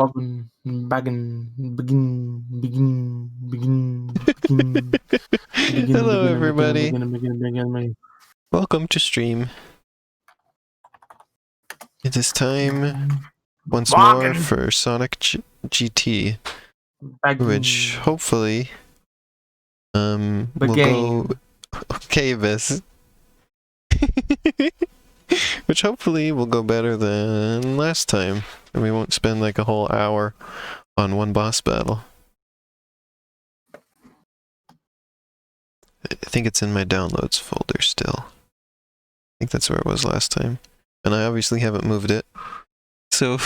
Hello, everybody. Welcome to stream. It is time once more for Sonic GT, which hopefully will go. Okay, Bis. Which hopefully will go better than last time, and we won't spend like a whole hour on one boss battle. I think it's in my downloads folder still. I think that's where it was last time. And I obviously haven't moved it. So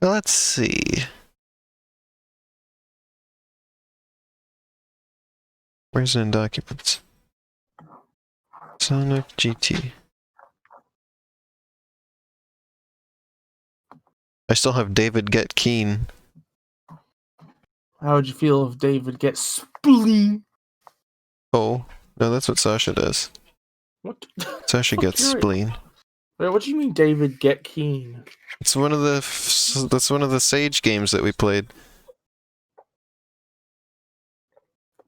let's see. Where's it in documents? Sonic GT. I still have David Get Keen. How would you feel if David gets spleen? Oh, no, that's what Sasha does. What? Sasha gets spleen. Wait, what do you mean David Get Keen? It's one of the that's one of the Sage games that we played.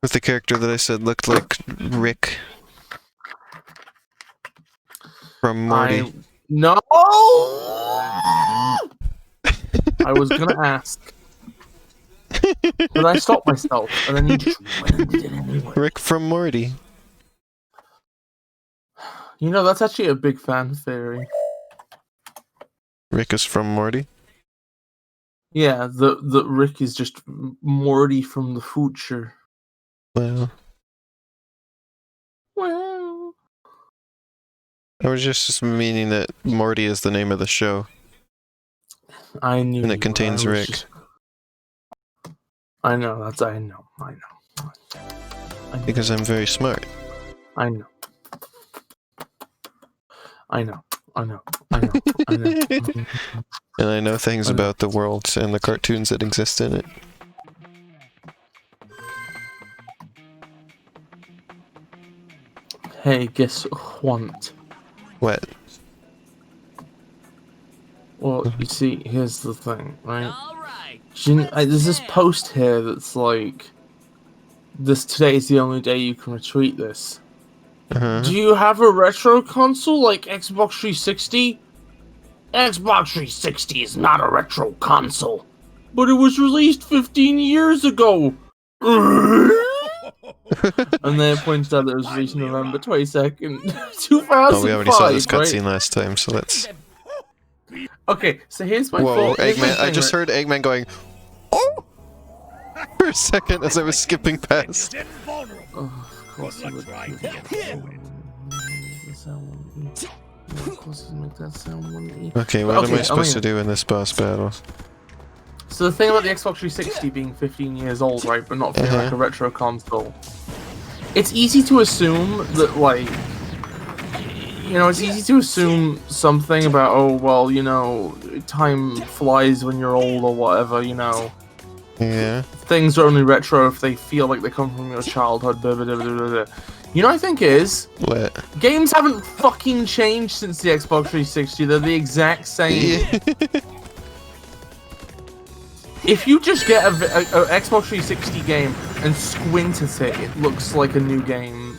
With the character that I said looked like Rick from Morty. No! I was gonna ask. But I stopped myself, and then you just went it anyway. Rick from Morty. You know, that's actually a big fan theory. Rick is from Morty? Yeah, the Rick is just Morty from the future. Well. Well. I was just meaning that Morty is the name of the show. I knew. And it contains Rick. I know, I know. Because I'm very smart. I know. And I know things about the world and the cartoons that exist in it. Hey, guess what? What? Well, you see, here's the thing, right? There's this post here that's like, today is the only day you can retweet this. Do you have a retro console like Xbox 360? Xbox 360 is not a retro console. But it was released 15 years ago! And then it points out that it was released November 22nd, 2005, Oh, we already saw this cutscene last time, so let's... Okay, so here's my Whoa, Eggman, I just heard Eggman going, oh! For a second as I was skipping past. Oh, of course you would. Okay, what am I supposed to do in this boss battle? So the thing about the Xbox 360 being 15 years old, right, but not feeling like a retro console, it's easy to assume that, like, you know, it's easy to assume something about, oh, well, you know, time flies when you're old or whatever, you know. Yeah. Things are only retro if they feel like they come from your childhood, blah, blah, blah, blah, blah. You know what I think is? What? Games haven't fucking changed since the Xbox 360, they're the exact same. If you just get a Xbox 360 game and squint at it, it looks like a new game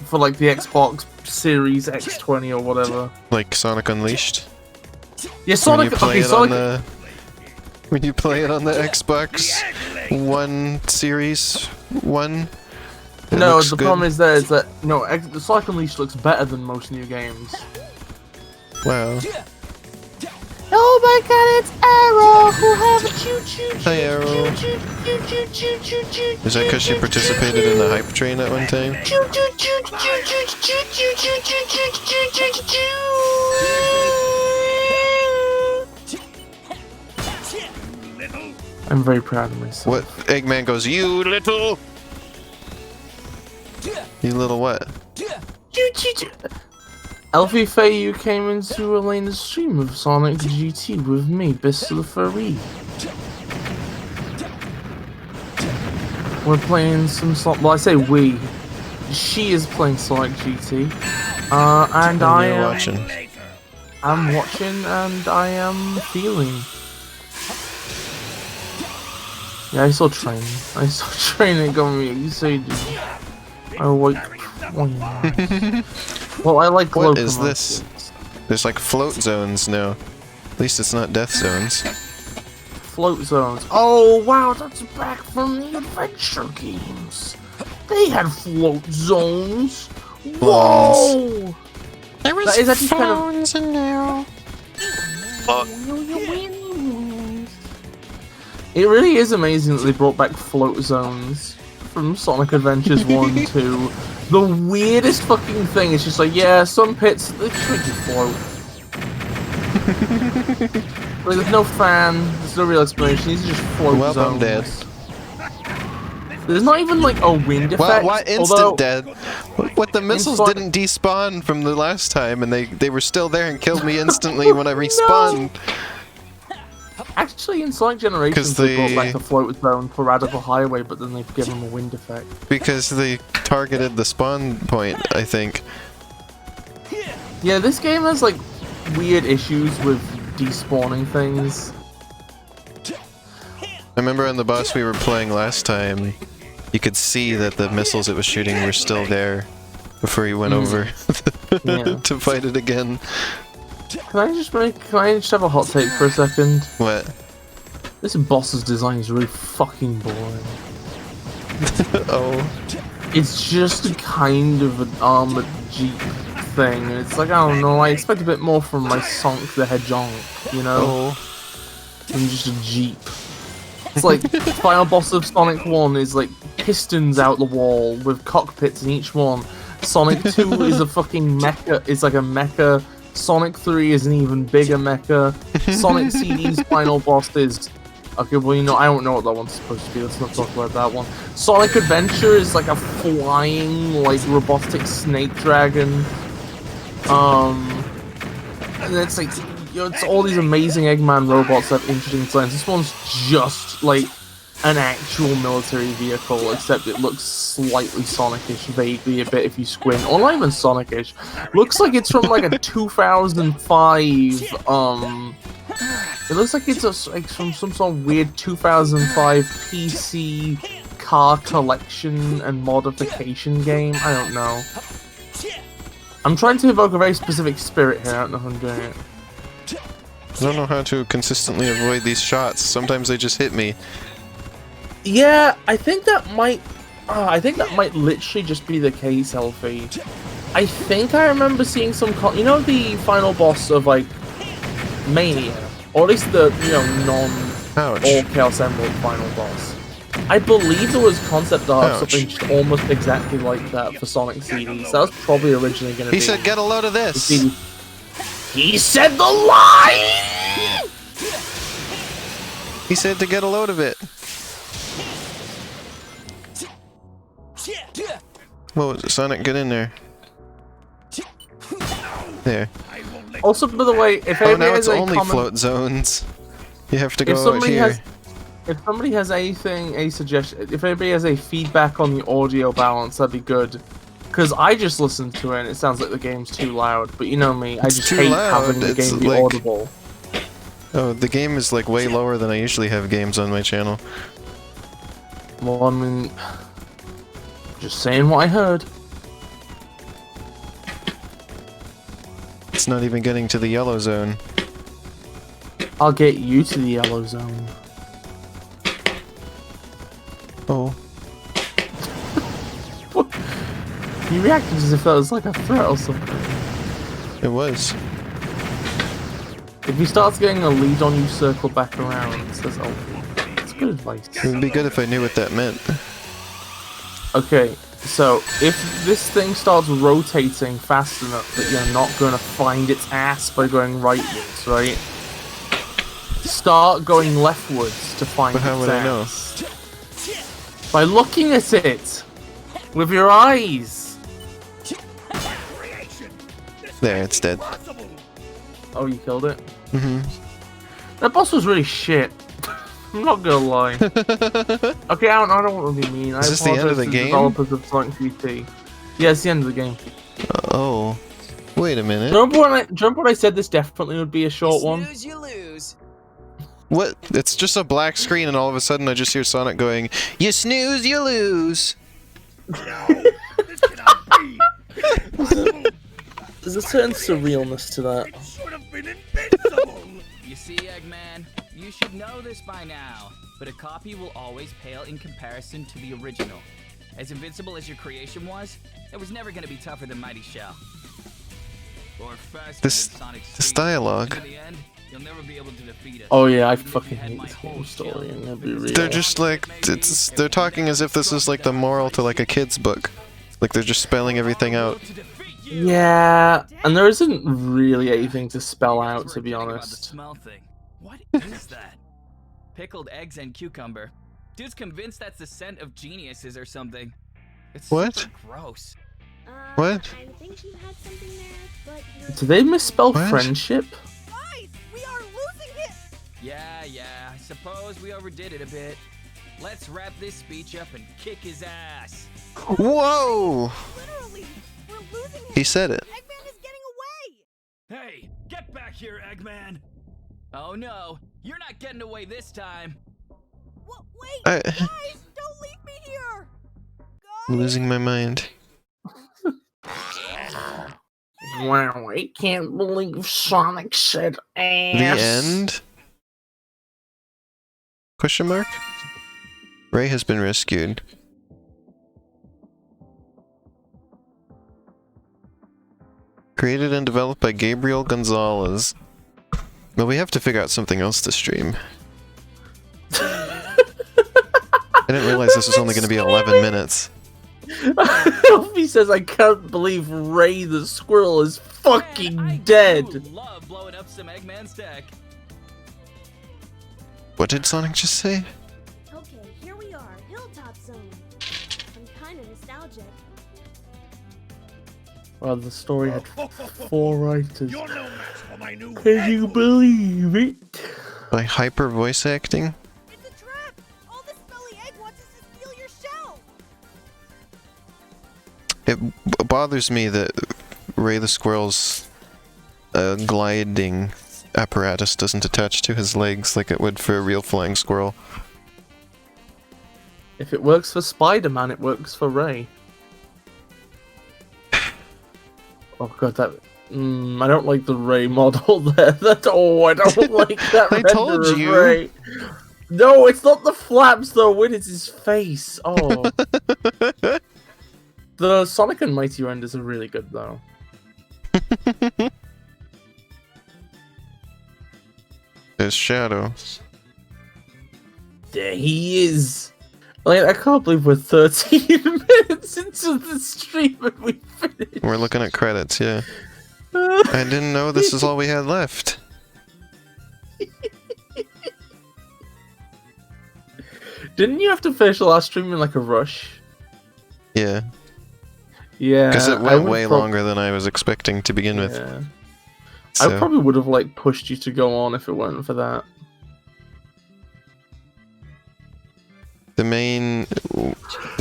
for like the Xbox Series X20 or whatever. Like Sonic Unleashed? Yeah, Sonic. Okay, Sonic. When you play it on the Xbox One Series 1? No, the problem is that no, Sonic Unleashed looks better than most new games. Wow. Oh my god, it's Arrow! Who have a choo-choo. Hi, Arrow. Is that because she participated in the hype train at one time? I'm very proud of myself. What? Eggman goes, you little... You little what? FlutterBug, you came into Elena's stream of Sonic GT with me, BisTheFairy. We're playing some Sonic. Well, I say we. She is playing Sonic GT. And I am. Watching. I'm watching and I am feeling. Yeah, I saw train. I saw training going excited. I like. Well, I like What is locomotives. this? There's like float zones now. At least it's not death zones. Float zones. Oh wow, that's back from the adventure games. They had float zones. Whoa! There was phones in there. It really is amazing that they brought back float zones from Sonic Adventures 1 2. The weirdest fucking thing is just like, yeah, some pits, they should just float. Like, there's no fan, there's no real explanation, these are just float Well, zones. I'm dead. There's not even like a wind effect. What instant dead? What the missiles didn't despawn from the last time, and they were still there and killed me instantly when I respawned. Actually, in Sonic Generations, they brought back a float zone for Radical Highway, but then they've given them a wind effect. Because they targeted the spawn point, I think. Yeah, this game has like weird issues with despawning things. I remember on the boss we were playing last time, you could see that the missiles it was shooting were still there before you went over to fight it again. Can I just have a hot take for a second? What? This boss's design is really fucking boring. Oh. It's just a kind of an armored jeep thing, and it's like, I don't know, I expect a bit more from my Sonic the Hedgehog, you know? Than just a jeep. It's like, the final boss of Sonic 1 is like pistons out the wall with cockpits in each one. Sonic 2 is a fucking mecha, it's like a mecha. Sonic 3 is an even bigger mecha. Sonic CD's final boss is... Okay, well, you know, I don't know what that one's supposed to be. Let's not talk about that one. Sonic Adventure is like a flying, like, robotic snake dragon. And it's like, you know, it's all these amazing Eggman robots that have interesting designs. This one's just, like, an actual military vehicle, except it looks slightly Sonic-ish, vaguely a bit if you squint. Or not even Sonic-ish. Looks like it's from, like, a 2005, it looks like it's like from some sort of weird 2005 PC car collection and modification game. I don't know. I'm trying to evoke a very specific spirit here. I don't know how I'm doing it. I don't know how to consistently avoid these shots. Sometimes they just hit me. Yeah, I think that might literally just be the case, Elfie. I think I remember seeing some you know the final boss of like Mania, or at least the, you know, non-all Chaos Emerald final boss. I believe there was concept art of something just almost exactly like that for Sonic CDs. That was probably originally going to be... He said, get a load of this! He said the line! He said to get a load of it. What was it? Sonic, get in there. There. Also, by the way, if now it's only float zones. You have to go out here. If somebody has anything, a suggestion, if anybody has a feedback on the audio balance, that'd be good. Because I just listened to it and it sounds like the game's too loud. But you know me, I just hate having the game be audible. Oh, the game is like way lower than I usually have games on my channel. Well, I mean, just saying what I heard. It's not even getting to the yellow zone. I'll get you to the yellow zone. Oh. You reacted as if that was like a threat or something. It was. If he starts getting a lead on you, circle back around. Says, oh, that's good advice. It would be good if I knew what that meant. Okay, so if this thing starts rotating fast enough that you're not going to find its ass by going rightwards, right? Start going leftwards to find its ass. But how would I know? By looking at it with your eyes. There, it's dead. Oh, you killed it? Mm-hmm. That boss was really shit. I'm not gonna lie. Okay, I don't want to be mean. Is this the end of the game? Developers of Sonic 3T. Yeah, it's the end of the game. Oh. Wait a minute. Remember when I said this definitely would be a short one? Snooze, you lose. What? It's just a black screen and all of a sudden I just hear Sonic going, "You snooze, you lose." This cannot be. There's a certain surrealness to that. It should have been invincible. You see, Eggman, you should know this by now, but a copy will always pale in comparison to the original. As invincible as your creation was, it was never going to be tougher than Mighty Shell. Or faster than Sonic's This speed. dialogue. In the end, you'll never be able to defeat us. Oh yeah, I Even if you fucking had hate my this whole whole story. shell. I'm gonna be real. They're just like, they're talking as if this is like the moral to like a kid's book. Like they're just spelling everything out. Yeah, and there isn't really anything to spell out, to be About the honest. smell thing. What is that? Pickled eggs and cucumber. Dude's convinced that's the scent of geniuses or something. It's What? super gross. What? I think you had something there, but you're... Do they misspell What? friendship? Guys, we are losing it! Yeah, I suppose we overdid it a bit. Let's wrap this speech up and kick his ass. Whoa! Literally, we're losing it! He said it. Eggman is getting away! Hey, get back here, Eggman! Oh no, you're not getting away this time. Wait, I- guys, don't leave me here! I'm Guys! losing my mind. Wow, I can't believe Sonic said ass. The end? Question mark? Ray has been rescued. Created and developed by Gabriel Gonzalez. Well, we have to figure out something else to stream. I didn't realize this was only going to be 11 minutes. He says, I can't believe Ray the squirrel is fucking Man, I dead. do love blowing up some Eggman's deck. What did Sonic just say? Okay, here we are, Hilltop Zone. I'm kinda nostalgic. Well, the story had 4 writers. You're no match for my new Can you believe it? By hyper voice acting? It's a trap! All this smelly egg wants is to steal your shell! It bothers me that Ray the Squirrel's gliding apparatus doesn't attach to his legs like it would for a real flying squirrel. If it works for Spider-Man, it works for Ray. Oh god, that... I don't like the Ray model there. I don't like that I told render of you. Ray. No, it's not the flaps though, it is his face. Oh. The Sonic and Mighty renders are really good though. There's Shadow. There he is. Like, I can't believe we're 13 minutes into the stream and we finished. We're looking at credits, yeah. I didn't know this is all we had left. Didn't you have to finish the last stream in like a rush? Yeah, Yeah. because it I went would way longer than I was expecting to begin with. Yeah. So. I probably would have like pushed you to go on if it weren't for that. The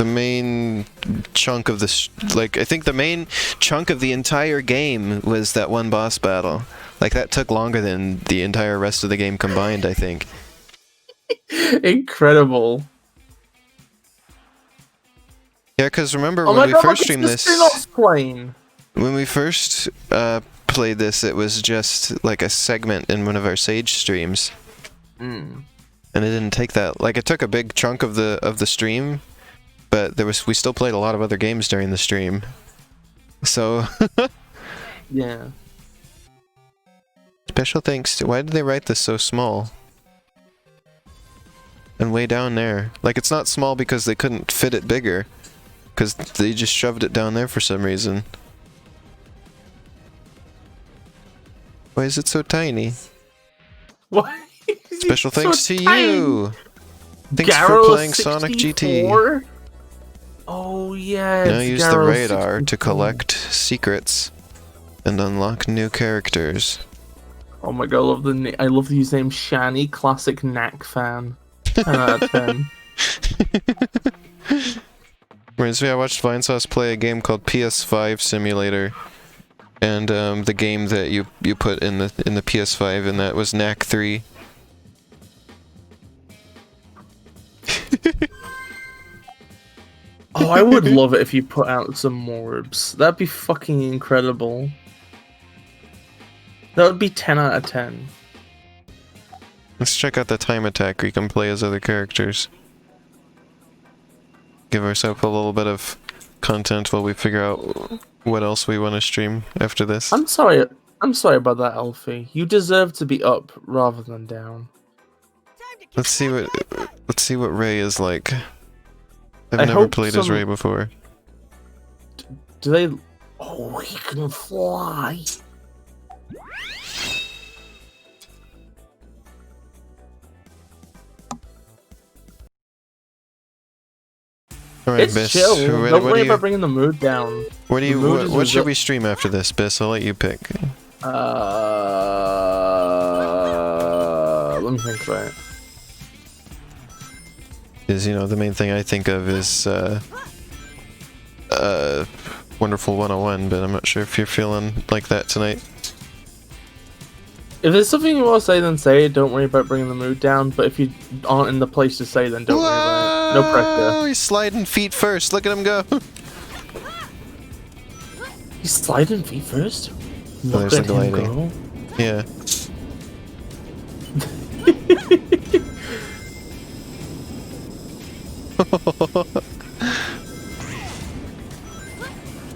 main chunk of this, like, I think the main chunk of the entire game was that one boss battle. Like, that took longer than the entire rest of the game combined, I think. Incredible. Yeah, because remember Oh when my we god, first look, streamed it's the this, spin-off plane. when we first played this, it was just like a segment in one of our Sage streams. And it didn't take that, like, it took a big chunk of the stream, but we still played a lot of other games during the stream. So Yeah. special thanks to, why did they write this so small? And way down there. Like, it's not small because they couldn't fit it bigger, because they just shoved it down there for some reason. Why is it so tiny? Why? Special So thanks to tiny. you! Thanks for Garrow playing Sonic GT. 64? Oh yeah. Now it's use the Garrow radar to 64. collect secrets and unlock new characters. Oh my god, I love the username Shani, classic Knack fan. 10 out of 10. Reminds me, I watched Vinesauce play a game called PS5 Simulator, and the game that you put in the PS5, and that was Knack 3. Oh, I would love it if you put out some morbs. That'd be fucking incredible. That would be 10 out of 10. Let's check out the time attack where you can play as other characters. Give ourselves a little bit of content while we figure out what else we want to stream after this. I'm sorry about that, Alfie. You deserve to be up rather than down. Let's see what Ray is like. I've I never hope played as some- Ray before. Do they... Oh, he can fly. Alright, It's Biss. chill. Don't worry do about bringing the mood down. what do you? the mood is What should reser- we stream after this, Biss? I'll let you pick. Let me think about it. Because the main thing I think of is Wonderful 101, but I'm not sure if you're feeling like that tonight. If there's something you want to say, then say it. Don't worry about bringing the mood down. But if you aren't in the place to say, then don't worry about it. No pressure. Oh, he's sliding feet first. Look at him go. He's sliding feet first. Oh, Look there's at the him gliding. go. Yeah.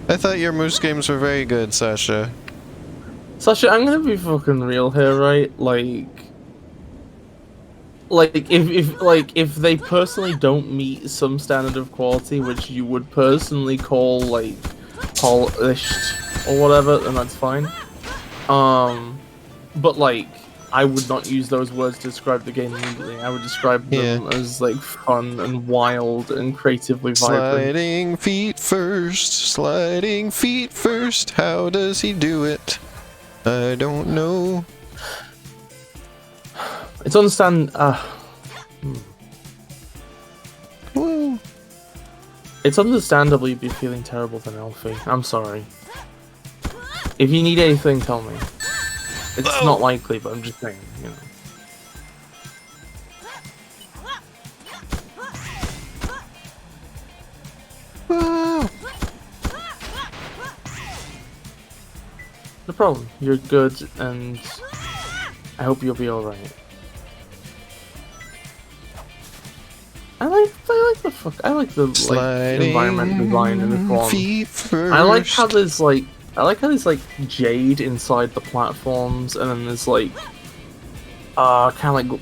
I thought your moose games were very good, Sasha. Sasha, I'm gonna be fucking real here, right? If they personally don't meet some standard of quality, which you would personally call like polished or whatever, then that's fine. But like, I would not use those words to describe the game immediately. I would describe them as like fun and wild and creatively vibrant. Sliding feet first. How does he do it? I don't know. It's understand. Woo. It's understandable you'd be feeling terrible then, Alfie. I'm sorry. If you need anything, tell me. It's not likely, but I'm just saying, Woo. No problem. You're good, and I hope you'll be alright. I like the environment design in this one. Feet first. I like how there's like jade inside the platforms, and then there's like kind of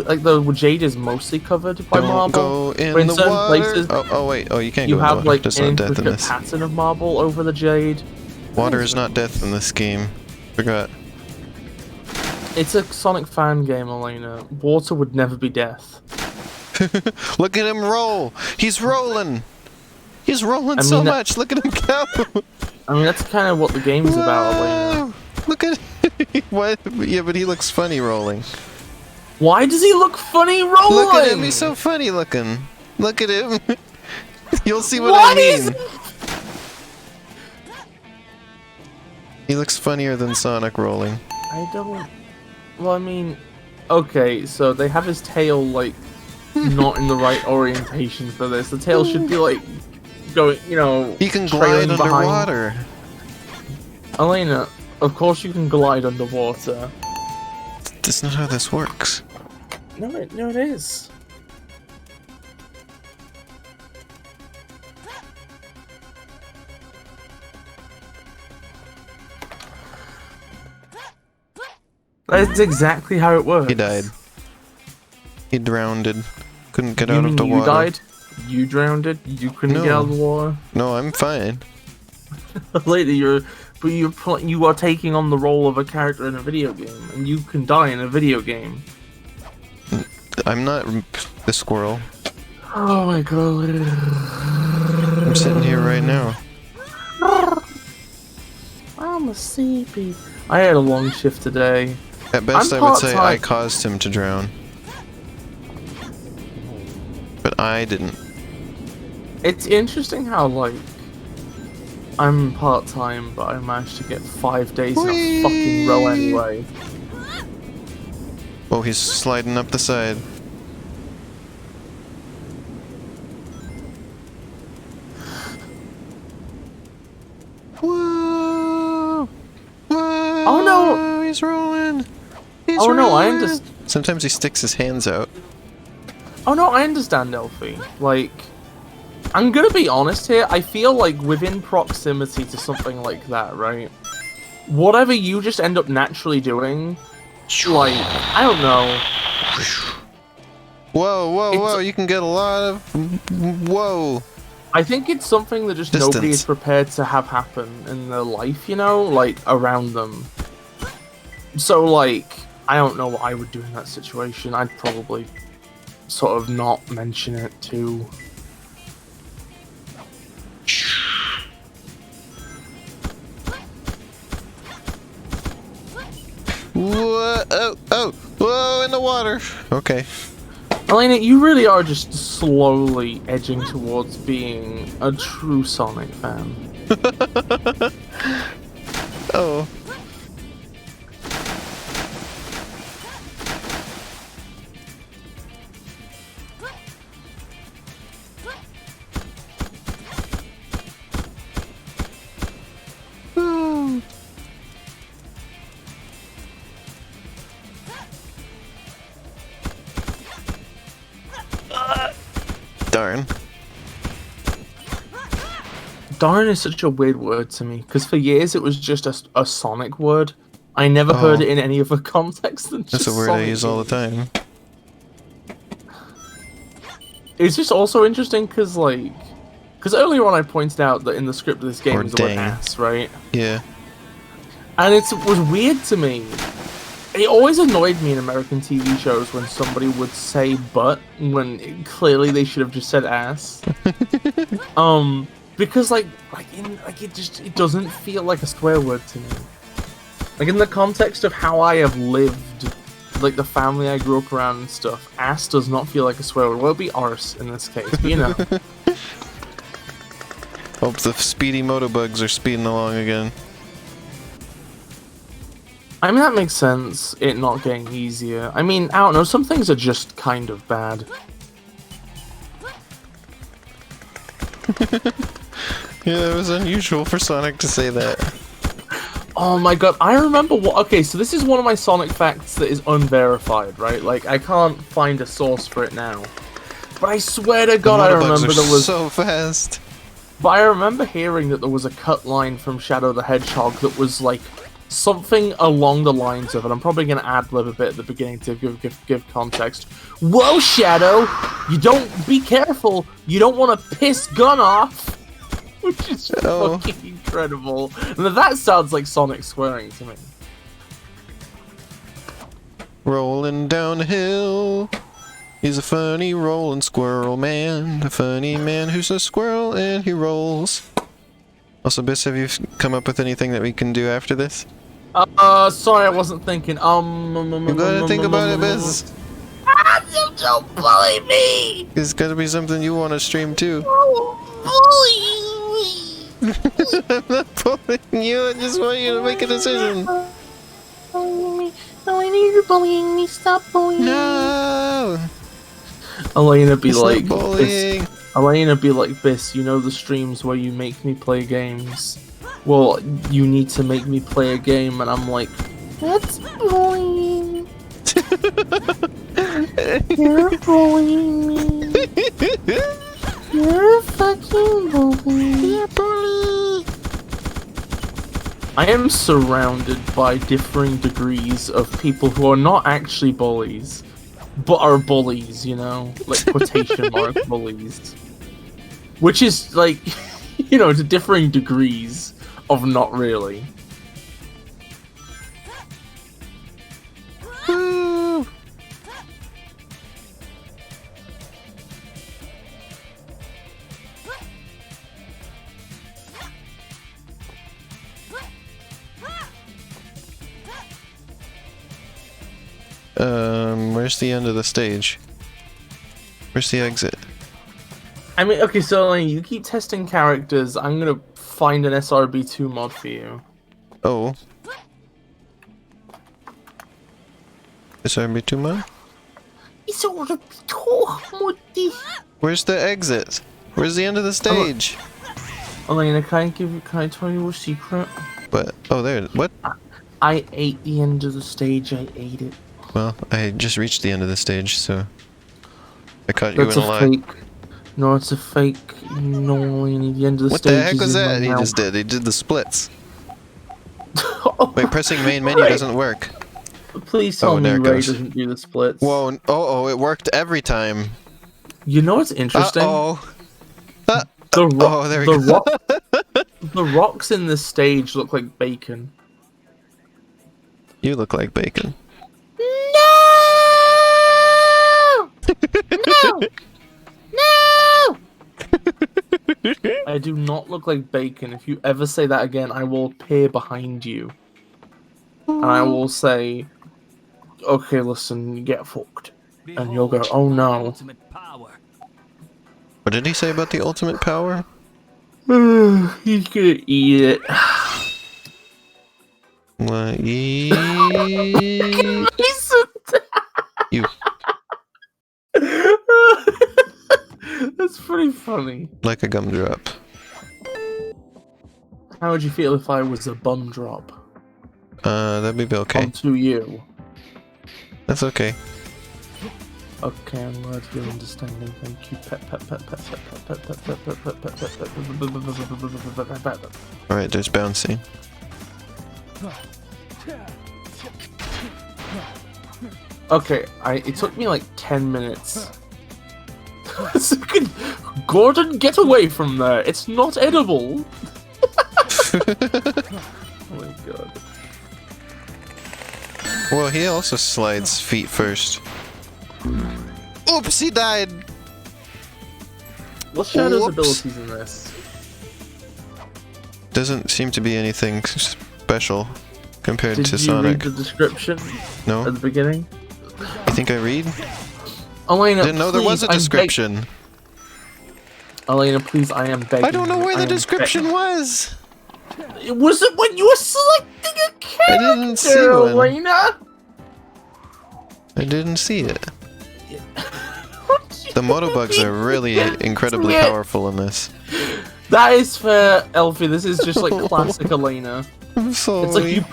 like the jade is mostly covered by Don't marble. go in but in the certain water. places, Oh wait. Oh, you can't you go in the have water. like There's an not death in intricate this. pattern of marble over the jade. Water is not death in this game. Forgot. It's a Sonic fan game, Elena. Water would never be death. Look at him roll. He's rolling. He's rolling I so mean, much. Look at him go. I mean, that's kind of what the game's about, Elena. Whoa. Look at what? Yeah, but he looks funny rolling. Why does he look funny rolling? Look at him. He's so funny looking. Look at him. You'll see what What I is mean. He looks funnier than Sonic rolling. I don't. Well, I mean, okay, so they have his tail like not in the right orientation for this. The tail should be like going, He can trailing glide behind. underwater. Elena, of course you can glide underwater. That's not how this works. No, it is. That's exactly how it works. He died. He drowned. Couldn't get You out mean of the you water. died? You drowned it? You couldn't get No. out of the water? No, I'm fine. Later, you are taking on the role of a character in a video game, and you can die in a video game. I'm not the squirrel. Oh my god. I'm sitting here right now. I'm a sleepy. I had a long shift today. At best, I'm I would say I part-time. caused him to drown. But I didn't. It's interesting how, like, I'm part-time, but I managed to get 5 days in a fucking row anyway. Oh, he's sliding up the side. Whoa! Whoa! Oh no! He's rolling! He's Oh no, I rolling! understand. Sometimes he sticks his hands out. Oh no, I understand, Elfie. Like, I'm gonna be honest here, I feel like within proximity to something like that, right? Whatever you just end up naturally doing, like, I don't know. Whoa, whoa, whoa, you can get a lot of... Whoa! I think it's something that just nobody is prepared to have happen in their life, you know? Like, around them. So, like, I don't know what I would do in that situation. I'd probably sort of not mention it too. Whoa, oh, whoa, in the water. Okay. Elena, you really are just slowly edging towards being a true Sonic fan. Oh. Darn. Darn is such a weird word to me, because for years it was just a Sonic word. I never heard it in any other context than just That's a word Sonic I use all the time. It's just also interesting because, like, earlier on I pointed out that in the script of this game is the word ass, right? Yeah. And it was weird to me. It always annoyed me in American TV shows when somebody would say butt when clearly they should have just said ass. Because it doesn't feel like a swear word to me. Like, in the context of how I have lived, like the family I grew up around and stuff, ass does not feel like a swear word. Well, it'd be arse in this case, but you know. Hope the speedy motobugs are speeding along again. I mean, that makes sense, it not getting easier. I mean, I don't know, some things are just kind of bad. Yeah, it was unusual for Sonic to say that. Oh my god, I remember what- okay, so this is one of my Sonic facts that is unverified, right? Like, I can't find a source for it now. But I swear to god I remember there was- so fast. But I remember hearing that there was a cut line from Shadow the Hedgehog that was, like, something along the lines of, and I'm probably going to ad-lib a bit at the beginning to give context. Whoa, Shadow! You don't- be careful! You don't want to piss Gun off! Which is fucking incredible. And that sounds like Sonic swearing to me. Rolling down the hill. He's a funny rolling squirrel man. A funny man who's a squirrel and he rolls. Also, Bis, have you come up with anything that we can do after this? Sorry, I wasn't thinking. You gotta think about it, Biz. Don't bully me! There's gotta be something you want to stream too. Bully me! I'm not bullying you, I just want you to make a decision. Bullying me. No, I need you bullying me. Stop bullying me. No! Elena be like, bullying. Elena be like, Bis, you know the streams where you make me play games? Well, you need to make me play a game, and I'm like, that's bullying. You're bullying me. You're a fucking bully. You're a bully. I am surrounded by differing degrees of people who are not actually bullies, but are bullies, you know? Like, quotation mark bullies. Which is, like, you know, to differing degrees of not really. Woo. Where's the end of the stage? Where's the exit? I mean, okay, so like, you keep testing characters. I'm gonna find an SRB2 mod for you. Oh. SRB2 mod? Where's the exit? Where's the end of the stage? Elena, can I tell you a secret? What? Oh, there. What? I ate the end of the stage. I ate it. Well, I just reached the end of the stage, so I caught you That's in a a lie. fake. No, it's a fake. No, Elena, the end of the What stage. the heck was that he mouth. just did? He did the splits. Wait, pressing main menu doesn't work. Please tell me there it Ray goes. doesn't do the splits. Whoa, oh, it worked every time. You know what's interesting? Uh-oh. The there we go. the rocks in this stage look like bacon. You look like bacon. No! No! No! I do not look like bacon. If you ever say that again, I will appear behind you. And I will say, okay, listen, get fucked. And you'll go, oh no. Ultimate power. What did he say about the ultimate power? He's gonna eat it. What? You That's pretty funny. like a gumdrop. How would you feel if I was a bum drop That'd be okay. onto you? That's okay. Okay, I'm glad you're understanding. Thank you. Pet, pet, pet, pet, pet, pet, pet, pet, pet, pet, pet, pet, pet, pet. Alright, there's bouncing. Okay, it took me like 10 minutes. Gordon, get away from there! It's not edible! Oh my god. Well, he also slides feet first. Oops, he died! What's Shadow's Whoops. abilities in this? Doesn't seem to be anything special compared Did to you Sonic. read the description No? at the beginning? You think I read? Elena, Didn't know there was a please, description. Elena, please, I am begging I don't know you, where I the am description was! Was it when you were selecting a character, I didn't see one. Elena? I didn't see it. The motobugs are really incredibly Yeah. powerful in this. That is fair, Elfie. This is just like classic Elena. I'm It's sorry.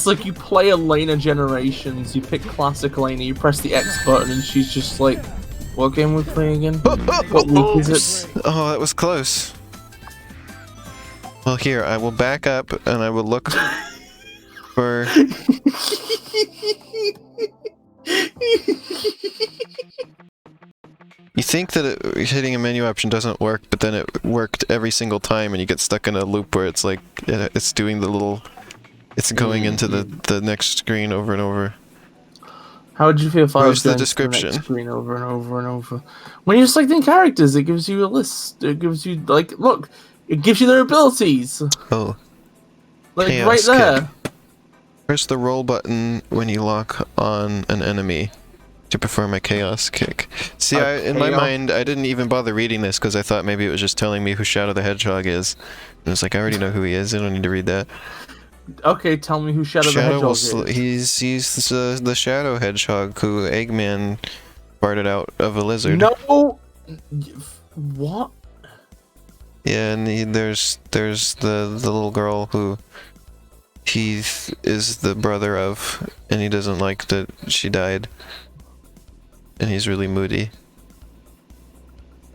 like you play Elena Generations. You pick classic Elena. You press the X button, and she's just like, "What game we play again? What week is it?" Oh, that was close. Well, here, I will back up and I will look for... You think that hitting a menu option doesn't work, but then it worked every single time and you get stuck in a loop where it's like, it's doing the little... It's going into the next screen over and over. How would you feel if I Where's was the going to description? the next screen over and over and over? When you're selecting characters, it gives you a list. It gives you, like, look, it gives you their abilities. Oh. Like, Chaos right there. kick. Press the roll button when you lock on an enemy to perform a chaos kick. See, in my mind, I didn't even bother reading this because I thought maybe it was just telling me who Shadow the Hedgehog is. And it's like, I already know who he is, I don't need to read that. Okay, tell me who Shadow the Hedgehog is. He's the Shadow Hedgehog who Eggman farted out of a lizard. No! What? Yeah, and there's the little girl who he is the brother of, and he doesn't like that she died. And he's really moody.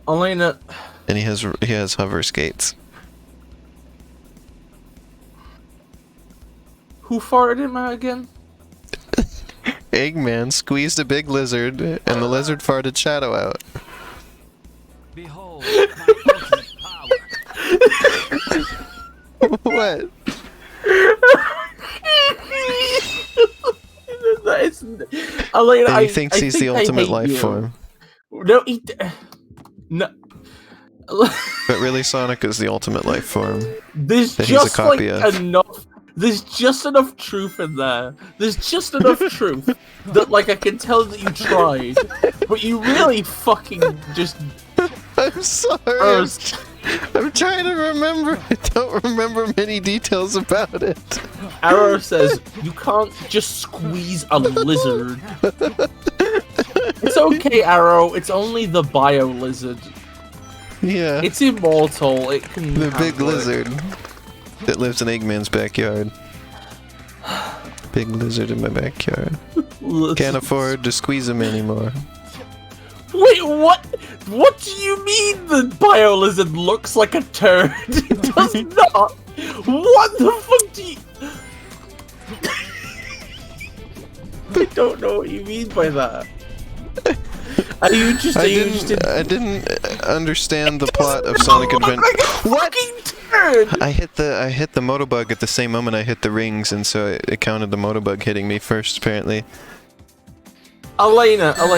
Elena... And he has hover skates. Who farted him out again? Eggman squeezed a big lizard, and the lizard farted Shadow out. Behold my ultimate power. What? That is... Elena, And he thinks I he's think the I ultimate hate life you. form. No, no. But really, Sonic is the ultimate life form. There's That he's a just like copy of. enough. There's just enough truth in there. There's just enough truth that like I can tell that you tried, but you really fucking just I'm sorry. burst. I'm trying to remember. I don't remember many details about it. Arrow says, you can't just squeeze a lizard. It's okay, Arrow. It's only the bio lizard. Yeah. It's immortal. It can The big handle it. lizard that lives in Eggman's backyard. Big lizard in my backyard. Can't afford to squeeze him anymore. Wait, what? What do you mean the bio lizard looks like a turd? It does not. What the fuck do you? I don't know what you mean by that. Are you just? I didn't understand the plot of Sonic Adventure. What? Turd. I hit the Motobug at the same moment I hit the rings, and so it counted the Motobug hitting me first. Apparently. Elena, can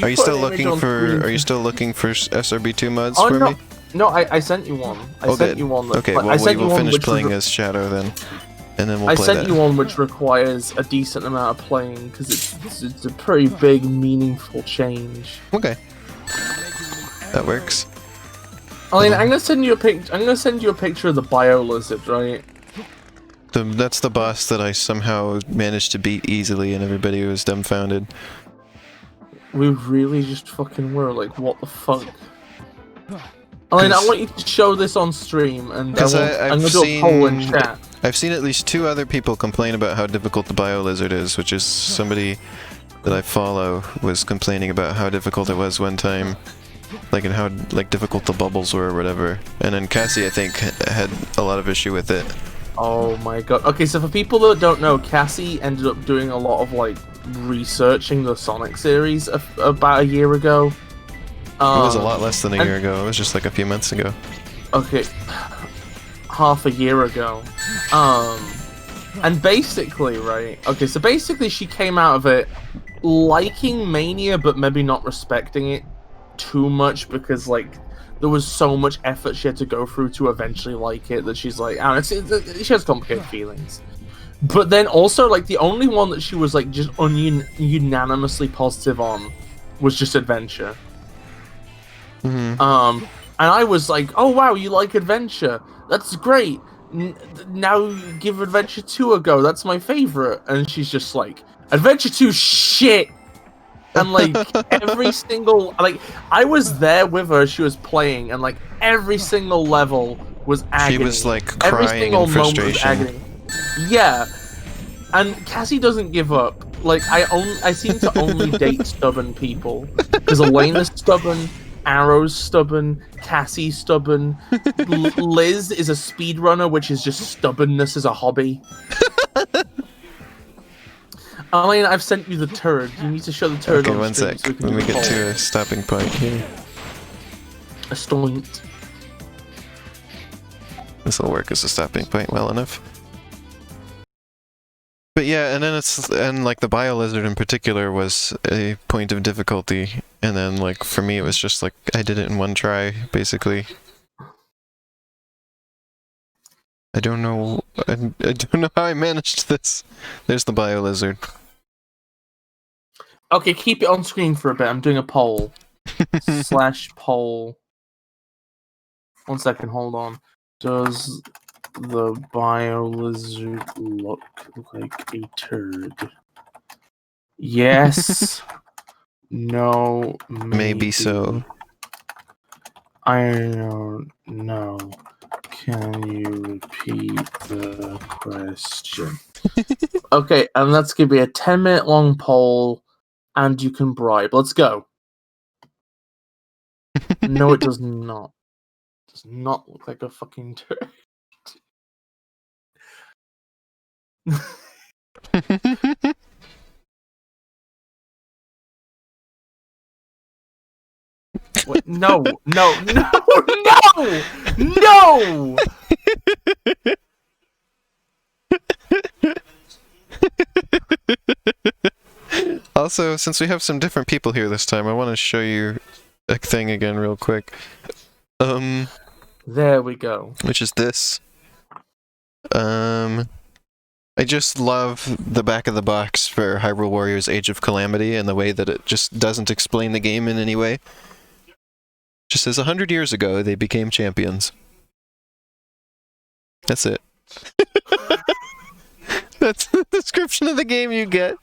Are you put still an image looking on for? screen? Are you still looking for SRB2 mods Oh for no, me? no, I sent you one. I sent you one. That, Okay, like, well I we sent you will one finish which playing was, as Shadow then, and then we'll I play sent that. you one which requires a decent amount of playing because it's a pretty big, meaningful change. Okay, that works. Elena, I'm gonna send you a picture of the bio lizard, right? That's the boss that I somehow managed to beat easily, and everybody was dumbfounded. We really just fucking were like, what the fuck? Elena, I want you to show this on stream, and I'm gonna do a poll in chat. I've seen at least 2 other people complain about how difficult the bio lizard is, which is somebody that I follow was complaining about how difficult it was one time, like and how like difficult the bubbles were or whatever. And then Cassie, I think, had a lot of issue with it. Oh my god. Okay, so for people that don't know, Cassie ended up doing a lot of like researching the Sonic series about a year ago. It was a lot less than a year ago. It was just like a few months ago. Okay, half a year ago. And basically, right? Okay, so basically she came out of it liking Mania, but maybe not respecting it too much because like there was so much effort she had to go through to eventually like it that she's like, I don't know, she has complicated feelings. But then also, like, the only one that she was like just unanimously positive on was just Adventure. Mm-hmm. And I was like, oh wow, you like Adventure? That's great. Now give Adventure 2 a go. That's my favorite. And she's just like, Adventure 2 shit. And like every single, like, I was there with her. She was playing, and like every single level was agony. She was like Every crying single in moment was frustration. agony. Yeah, and Cassie doesn't give up. Like I seem to only date stubborn people because Elena's stubborn, Arrow's stubborn, Cassie's stubborn. Liz is a speedrunner, which is just stubbornness as a hobby. Elena, I've sent you the turd. You need to show the turd Okay, on one stream sec. so we can Let do me the get poll. to a stopping point here. A stoint. This will work as a stopping point well enough. But yeah, and then like the bio lizard in particular was a point of difficulty, and then like for me it was just like I did it in one try basically. I don't know how I managed this. There's the bio lizard. Okay, keep it on screen for a bit. I'm doing a poll. / poll. 1 second, hold on. Does the bio lizard look like a turd? Yes. No. Maybe so. I don't know. Can you repeat the question? Okay, and that's gonna be a 10-minute long poll, and you can bribe. Let's go. No, it does not. It does not look like a fucking turd. Wait, no, no, no, no, no! Also, since we have some different people here this time, I want to show you a thing again real quick. There we go. Which is this. I just love the back of the box for Hyrule Warriors Age of Calamity and the way that it just doesn't explain the game in any way. Just says 100 years ago they became champions. That's it. That's the description of the game you get.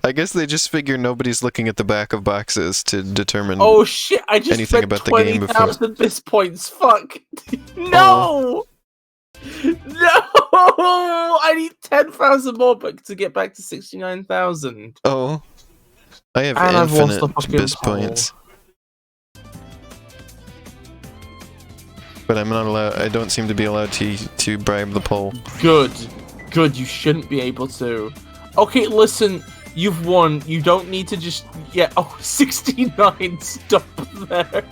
I guess they just figure nobody's looking at the back of boxes to determine. Oh shit! I just anything spent about the game before. 20,000 BIS points. Fuck! No! No! I need 10,000 more to get back to 69,000. Oh, I have And I've lost the infinite fucking BIS poll. points. But I'm not allowed. I don't seem to be allowed to bribe the poll. Good. Good, you shouldn't be able to. Okay, listen, you've won. You don't need to just... Yeah, oh, 69. Stop there.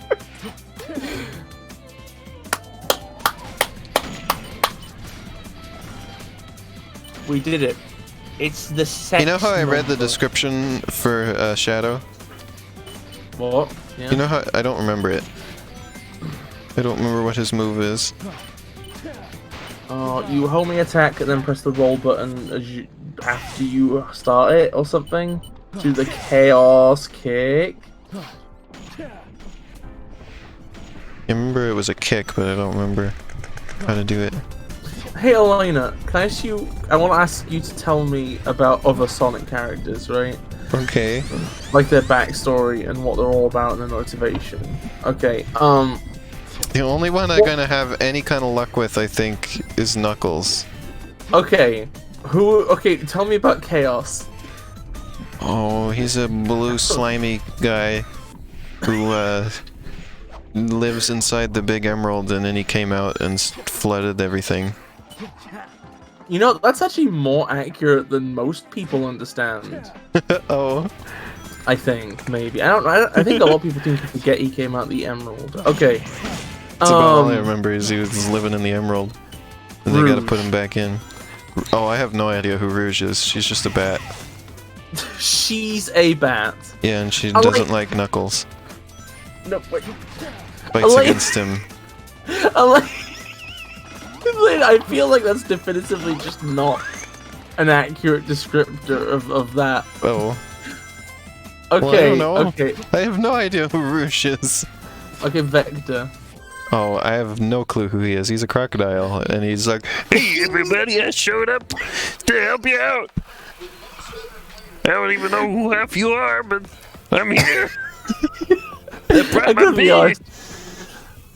We did it. It's the sex You know how I read the number. description for Shadow? What? Yeah. You know how I don't remember it. I don't remember what his move is. You hold me attack and then press the roll button after you start it or something. Do the chaos kick. I remember it was a kick, but I don't remember how to do it. Hey Elena, can I ask you? I want to ask you to tell me about other Sonic characters, right? Okay. Like their backstory and what they're all about and their motivation. Okay. The only one I'm gonna have any kind of luck with, I think, is Knuckles. Okay. Okay, tell me about Chaos. Oh, he's a blue slimy guy who lives inside the big emerald, and then he came out and flooded everything. You know, that's actually more accurate than most people understand. Oh. I think, maybe. I think a lot of people think he forget he came out the emerald. Okay. That's about all I remember is he was living in the emerald. And they gotta put him back in. Oh, I have no idea who Rouge is. She's just a bat. She's a bat. Yeah, and she doesn't like Knuckles. No, wait. Fights against him. I feel like that's definitively just not an accurate descriptor of that. Oh. Okay, Well, I don't know. okay. I have no idea who Rouge is. Okay, Vector. Oh, I have no clue who he is. He's a crocodile, and he's like, "Hey, everybody! I showed up to help you out. I don't even know who half you are, but I'm here." I'm gonna be honest.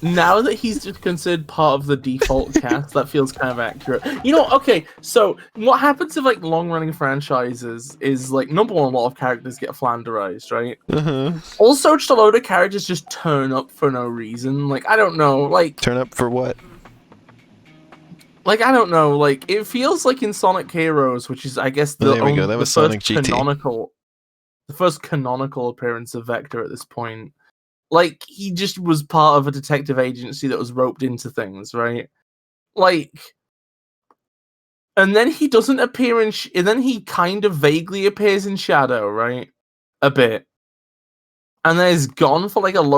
Now that he's just considered part of the default cast, that feels kind of accurate. You know, okay, so what happens if, like, long-running franchises is, like, number one, a lot of characters get flanderized, right? Also, just a load of characters just turn up for no reason. Like, I don't know, like... Turn up for what? Like, I don't know, like, it feels like in Sonic Heroes, which is, I guess, There we go, that was Sonic GT. The first canonical appearance of Vector at this point. Like, he just was part of a detective agency that was roped into things, right? Like, and then he doesn't appear in, and then he kind of vaguely appears in Shadow, right? A bit. And then he's gone for like a low